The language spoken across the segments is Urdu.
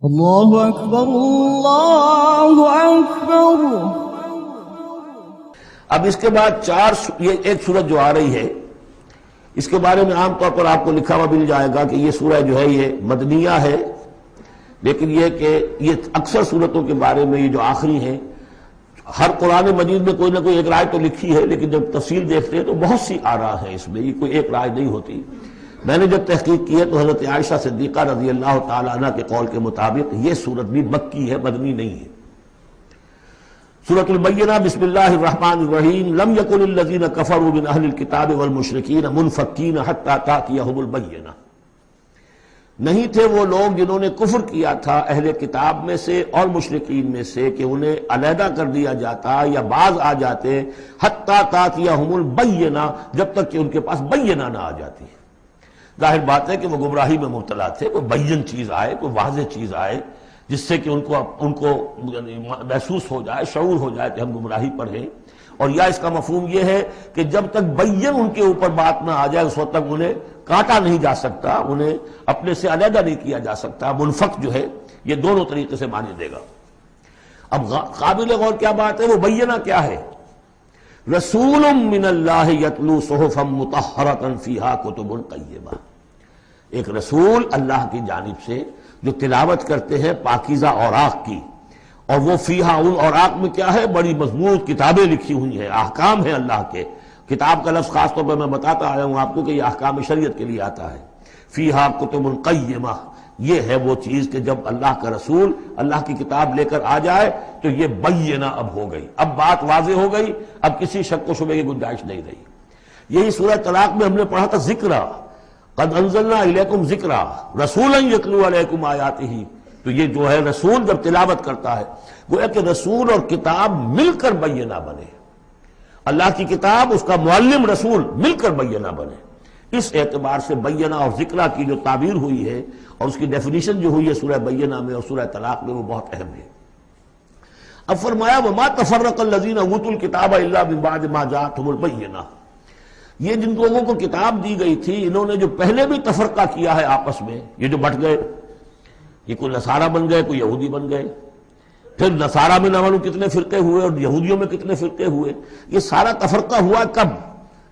اللہ اکبر اللہ اکبر۔ اب اس کے بعد یہ ایک سورت جو آ رہی ہے، اس کے بارے میں عام طور پر آپ کو لکھا ہوا مل جائے گا کہ یہ سورہ جو ہے یہ مدنیہ ہے، لیکن یہ کہ یہ اکثر سورتوں کے بارے میں یہ جو آخری ہیں، ہر قرآن مجید میں کوئی نہ کوئی ایک رائے تو لکھی ہے، لیکن جب تفصیل دیکھتے ہیں تو بہت سی آراء ہیں اس میں، یہ کوئی ایک رائے نہیں ہوتی۔ میں نے جب تحقیق کی ہے تو حضرت عائشہ صدیقہ رضی اللہ تعالی عنہ کے قول کے مطابق یہ سورت بھی مکی ہے، مدنی نہیں ہے۔ سورۃ البینہ، بسم اللہ الرحمن الرحیم، لم یکن الذین کفروا من اہل الکتاب والمشرکین منفکین حتی تأتیہم البینہ۔ نہیں تھے وہ لوگ جنہوں نے کفر کیا تھا اہل کتاب میں سے اور مشرکین میں سے کہ انہیں علیحدہ کر دیا جاتا یا باز آ جاتے حتی تأتیہم البینہ، جب تک کہ ان کے پاس بینہ نہ آ جاتی۔ ظاہر بات ہے کہ وہ گمراہی میں مبتلا تھے، کوئی بین چیز آئے، کوئی واضح چیز آئے جس سے کہ ان کو محسوس ہو جائے، شعور ہو جائے کہ ہم گمراہی پر ہیں۔ اور یا اس کا مفہوم یہ ہے کہ جب تک بین ان کے اوپر بات نہ آ جائے اس وقت تک انہیں کاٹا نہیں جا سکتا، انہیں اپنے سے علیحدہ نہیں کیا جا سکتا۔ منفک جو ہے یہ دونوں طریقے سے معنی دے گا۔ اب قابل غور کیا بات ہے، وہ بینہ کیا ہے؟ رسول من اللہ یتلو صحفا مطہرۃ فیہا کتب قیمہ، ایک رسول اللہ کی جانب سے جو تلاوت کرتے ہیں پاکیزہ اوراق کی، اور وہ فیہا، ان اوراق میں کیا ہے؟ بڑی مضبوط کتابیں لکھی ہوئی ہیں، احکام ہیں اللہ کے۔ کتاب کا لفظ خاص طور پر میں بتاتا آیا ہوں آپ کو کہ یہ احکام شریعت کے لیے آتا ہے۔ فیہا کتب قیمہ، یہ ہے وہ چیز کہ جب اللہ کا رسول اللہ کی کتاب لے کر آ جائے تو یہ بینہ اب ہو گئی، اب بات واضح ہو گئی، اب کسی شک و شبہ کی گنجائش نہیں رہی۔ یہی سورہ طلاق میں ہم نے پڑھا تھا ذکرہ، قد انزلنا الیکم ذکرہ رسولا یتلو علیکم آیاتہ، تو یہ جو ہے رسول جب تلاوت کرتا ہے گویا کہ رسول اور کتاب مل کر بینہ بنے، اللہ کی کتاب اس کا معلم رسول مل کر بینہ بنے۔ اس اعتبار سے بینہ اور ذکرہ کی جو تعبیر ہوئی ہے اور اس کی ڈیفینیشن جو ہوئی ہے سورہ بینہ میں اور سورہ طلاق میں، وہ بہت اہم ہے۔ اب فرمایا وما تفرق الذین اوتوا الکتاب الا من بعد ما جاءتهم البینہ، یہ جن لوگوں کو کتاب دی گئی تھی انہوں نے جو پہلے بھی تفرقہ کیا ہے آپس میں، یہ جو بٹ گئے، یہ کوئی نصارہ بن گئے، کوئی یہودی بن گئے، پھر نصارہ میں نہ معلوم کتنے فرقے ہوئے اور یہودیوں میں کتنے فرقے ہوئے، یہ سارا تفرقہ ہوا کب؟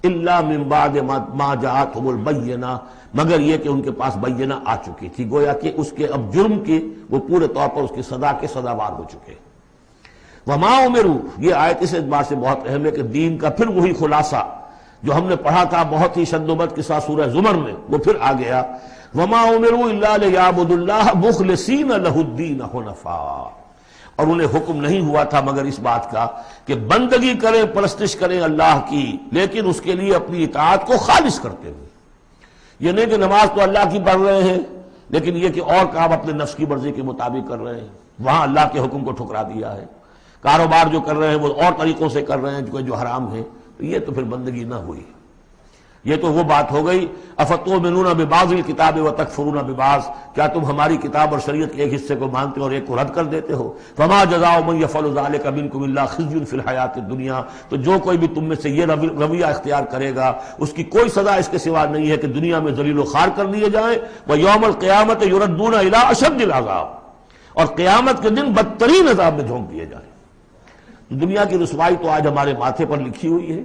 الا من بعد ما جاءتهم البینہ، مگر یہ کہ ان کے پاس بینہ آ چکی تھی، گویا کہ اس کے اب جرم کی وہ پورے طور پر اس کی سزا کے سزاوار ہو چکے۔ وما امروا، یہ آیت اس اعتبار سے بہت اہم ہے کہ دین کا پھر وہی خلاصہ جو ہم نے پڑھا تھا بہت ہی شد و بد کے ساتھ سورہ زمر میں، وہ پھر آ گیا۔ وما امروا الا لیعبدوا اللہ مخلصین لہ الدین حنفاء، اور انہیں حکم نہیں ہوا تھا مگر اس بات کا کہ بندگی کریں، پرستش کریں اللہ کی، لیکن اس کے لیے اپنی اطاعت کو خالص کرتے ہوئے۔ یہ نہیں کہ نماز تو اللہ کی پڑھ رہے ہیں لیکن یہ کہ اور کام اپنے نفس کی مرضی کے مطابق کر رہے ہیں، وہاں اللہ کے حکم کو ٹھکرا دیا ہے۔ کاروبار جو کر رہے ہیں وہ اور طریقوں سے کر رہے ہیں جو حرام ہے، تو یہ تو پھر بندگی نہ ہوئی۔ یہ تو وہ بات ہو گئی افتؤمنون ببعض الکتاب وتکفرون ببعض، کیا تم ہماری کتاب اور شریعت کے ایک حصے کو مانتے ہو اور ایک کو رد کر دیتے ہو؟ فما جزاء من یفعل ذلک منکم الا خزی فی الحیاۃ الدنیا، تو جو کوئی بھی تم میں سے یہ رویہ اختیار کرے گا اس کی کوئی سزا اس کے سوا نہیں ہے کہ دنیا میں ذلیل و خوار کر دیے جائیں، ویوم القیامۃ یردون الی اشد العذاب، اور قیامت کے دن بدترین عذاب میں جھونک دیے جائیں۔ دنیا کی رسوائی تو آج ہمارے ماتھے پر لکھی ہوئی ہے۔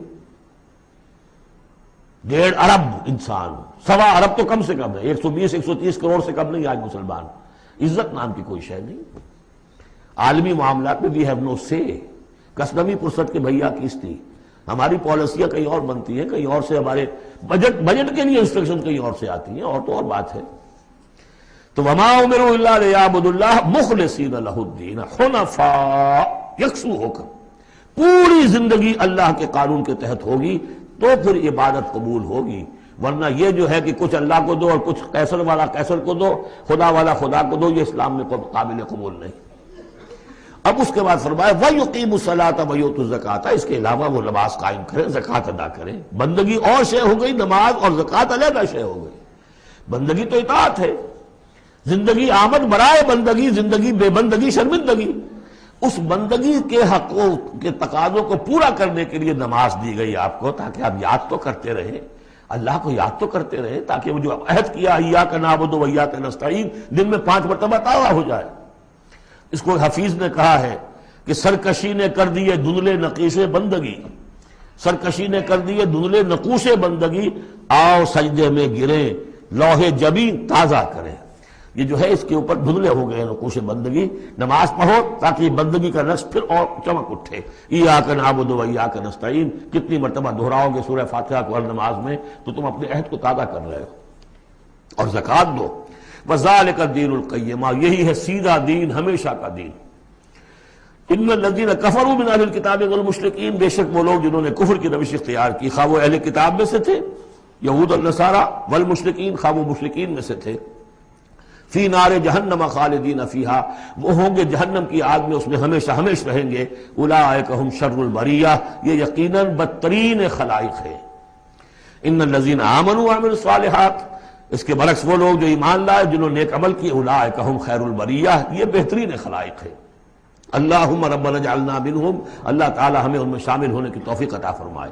1.5 ارب انسان، 1.25 ارب تو کم سے کم ہے، 120-130 کروڑ سے کم نہیں آج مسلمان، عزت نام کی کوئی شے نہیں۔ عالمی معاملات میں وی ہیو نو سے، کسنمی پرست کے بھیا کیس تھی، ہماری پالیسیاں کہیں اور بنتی ہیں، کہیں اور سے ہمارے بجٹ کے لیے انسٹرکشن کہیں اور سے آتی ہیں، اور تو اور بات ہے۔ تو وما امروا الا لیعبدوا اللہ مخلصین لہ الدین حنفاء، یکسو ہو کر پوری زندگی اللہ کے قانون کے تحت ہوگی تو پھر عبادت قبول ہوگی، ورنہ یہ جو ہے کہ کچھ اللہ کو دو اور کچھ قیصر والا قیصر کو دو، خدا والا خدا کو دو، یہ اسلام میں قابل قبول نہیں۔ اب اس کے بعد فرمایا وَيُقِيمُوا الصَّلَاةَ وَيُؤْتُوا الزَّكَاةَ، اس کے علاوہ وہ نماز قائم کریں، زکوٰۃ ادا کریں۔ بندگی اور شے ہو گئی، نماز اور زکوٰۃ علیحدہ شے ہو گئی۔ بندگی تو اطاعت ہے، زندگی آمد برائے بندگی، زندگی بے بندگی شرمندگی۔ اس بندگی کے حقوں کے تقاضوں کو پورا کرنے کے لیے نماز دی گئی آپ کو، تاکہ آپ یاد تو کرتے رہیں، اللہ کو یاد تو کرتے رہیں، تاکہ وہ جو عہد کیا ایاک نعبد و ایاک نستعین دن میں 5 مرتبہ تازہ ہو جائے۔ اس کو حفیظ نے کہا ہے کہ سرکشی نے کر دیے دھندلے نقیش بندگی، سرکشی نے کر دیے دھندلے نقوش بندگی، آؤ سجدے میں گرے لوح جبین تازہ کرے۔ یہ جو ہے اس کے اوپر دھندلے ہو گئے نقوش بندگی، نماز پڑھو تاکہ بندگی کا نقش پھر اور چمک اٹھے۔ ایاک نعبد و ایاک نستعین کتنی مرتبہ دہراؤ گے سورہ فاتحہ کو ہر نماز میں تو تم اپنے عہد کو تازہ کر رہے ہو۔ اور زکوٰۃ دو، وذالک الدین القیمہ، یہی ہے سیدھا دین، ہمیشہ کا دین۔ ان الذین کفروا من اہل الکتاب والمشرکین، بے شک وہ لوگ جنہوں نے کفر کی روش اختیار کی، خواہ وہ اہل کتاب میں سے تھے یہود اور نصارہ، والمشرکین خواہ وہ مشرکین میں سے تھے، فی نار جہنم خالدین فیہا، وہ ہوں گے جہنم کی آگ میں، اس میں ہمیشہ ہمیشہ رہیں گے۔ اولئک ہم شر البریہ، یہ یقیناً بدترین خلائق ہے۔ ان الذین آمنوا وعملوا الصالحات، اس کے برعکس وہ لوگ جو ایمان لائے جنہوں نے نیک عمل کیے، اولئک ہم خیر البریہ، یہ بہترین خلائق ہے۔ اللہم ربنا اجعلنا منہم، اللہ تعالی ہمیں ان میں شامل ہونے کی توفیق عطا فرمائے۔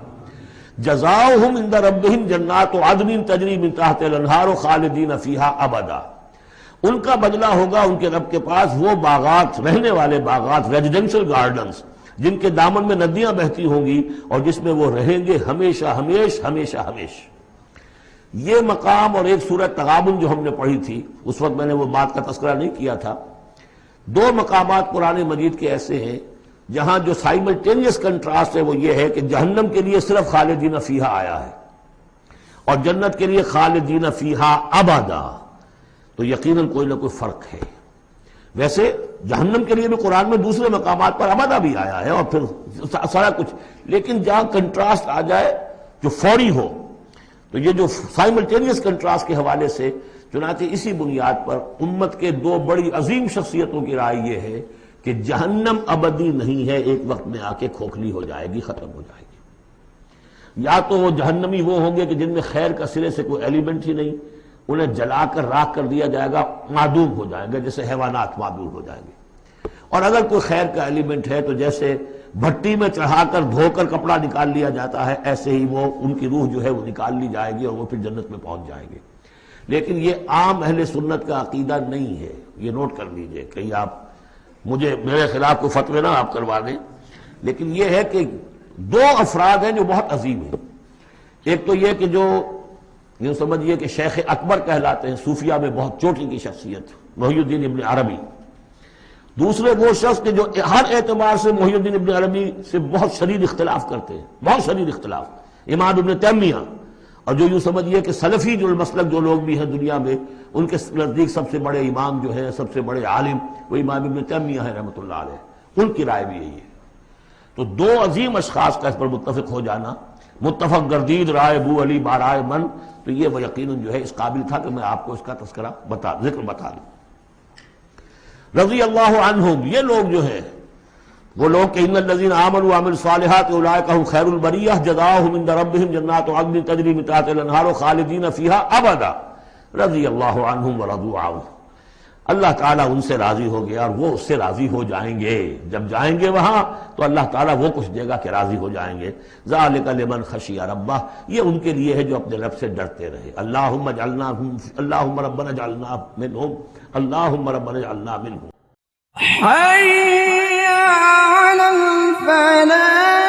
جزاؤہم عند ربہم جنات عدن تجری من تحتہا الانہار خالدین فیہا ابدا، ان کا بدلہ ہوگا ان کے رب کے پاس وہ باغات، رہنے والے باغات، ریزیڈنشل گارڈنز، جن کے دامن میں ندیاں بہتی ہوں گی اور جس میں وہ رہیں گے ہمیشہ ہمیش ہمیشہ ہمیش۔ یہ مقام اور ایک سورہ تغابن جو ہم نے پڑھی تھی، اس وقت میں نے وہ بات کا تذکرہ نہیں کیا تھا، دو مقامات قرآن مجید کے ایسے ہیں جہاں جو سائملٹینیس کنٹراسٹ ہے وہ یہ ہے کہ جہنم کے لیے صرف خالدین فیہا آیا ہے اور جنت کے لیے خالدین فیہا ابدا، تو یقیناً کوئی نہ کوئی فرق ہے۔ ویسے جہنم کے لیے بھی قرآن میں دوسرے مقامات پر ابدا بھی آیا ہے اور پھر سارا کچھ، لیکن جہاں کنٹراسٹ آ جائے جو فوری ہو، تو یہ جو سائملٹینیس کنٹراسٹ کے حوالے سے، چنانچہ اسی بنیاد پر امت کے دو بڑی عظیم شخصیتوں کی رائے یہ ہے کہ جہنم ابدی نہیں ہے، ایک وقت میں آ کے کھوکھلی ہو جائے گی، ختم ہو جائے گی۔ یا تو وہ جہنمی وہ ہوں گے کہ جن میں خیر کا سرے سے کوئی ایلیمنٹ ہی نہیں، انہیں جلا کر راکھ کر دیا جائے گا، معدوم ہو جائیں گے، جیسے حیوانات معدوم ہو جائیں گے۔ اور اگر کوئی خیر کا ایلیمنٹ ہے تو جیسے بھٹی میں چڑھا کر دھو کر کپڑا نکال لیا جاتا ہے، ایسے ہی وہ ان کی روح جو ہے وہ نکال لی جائے گی اور وہ پھر جنت میں پہنچ جائیں گے۔ لیکن یہ عام اہل سنت کا عقیدہ نہیں ہے، یہ نوٹ کر لیجئے، کہیں آپ مجھے میرے خلاف کوئی فتوی نہ آپ کروا دیں، لیکن یہ ہے کہ دو افراد ہیں جو بہت عظیم ہیں۔ ایک تو یہ کہ جو یوں سمجھیے کہ شیخ اکبر کہلاتے ہیں، صوفیہ میں بہت چوٹی کی شخصیت، محی الدین ابن عربی۔ دوسرے وہ شخص کہ جو ہر اعتبار سے محی الدین ابن عربی سے بہت شدید اختلاف کرتے ہیں، بہت شدید اختلاف، امام ابن تیمیہ، اور جو یوں سمجھیے کہ سلفی جو المسلک جو لوگ بھی ہیں دنیا میں، ان کے نزدیک سب سے بڑے امام جو ہیں، سب سے بڑے عالم وہ امام ابن تیمیہ ہے رحمۃ اللہ علیہ، ان کی رائے بھی یہی ہے۔ تو دو عظیم اشخاص کا اس پر متفق ہو جانا، متفق گردید رائے بو علی بارائے من، تو یہ وہ یقیناً جو ہے اس قابل تھا کہ میں آپ کو اس کا تذکرہ ذکر بتا دوں۔ رضی اللہ عنہم، یہ لوگ جو ہیں وہ لوگ کہ ان الذین آمنوا وعملوا الصالحات اولئک هم خیر البریہ جزاؤہم عند ربہم جنات عدن تجری من تحتہا الانہار خالدین فیہا ابدا رضی اللہ عنہم ورضوا عنہ، اللہ تعالیٰ ان سے راضی ہو گیا اور وہ اس سے راضی ہو جائیں گے۔ جب جائیں گے وہاں تو اللہ تعالیٰ وہ کچھ دے گا کہ راضی ہو جائیں گے۔ ذالک لمن خشی ربہ، یہ ان کے لیے ہے جو اپنے رب سے ڈرتے رہے۔ اللہم ربنا اجعلنا منہم، اللہم ربنا اجعلنا منہم۔ حي على الفلاح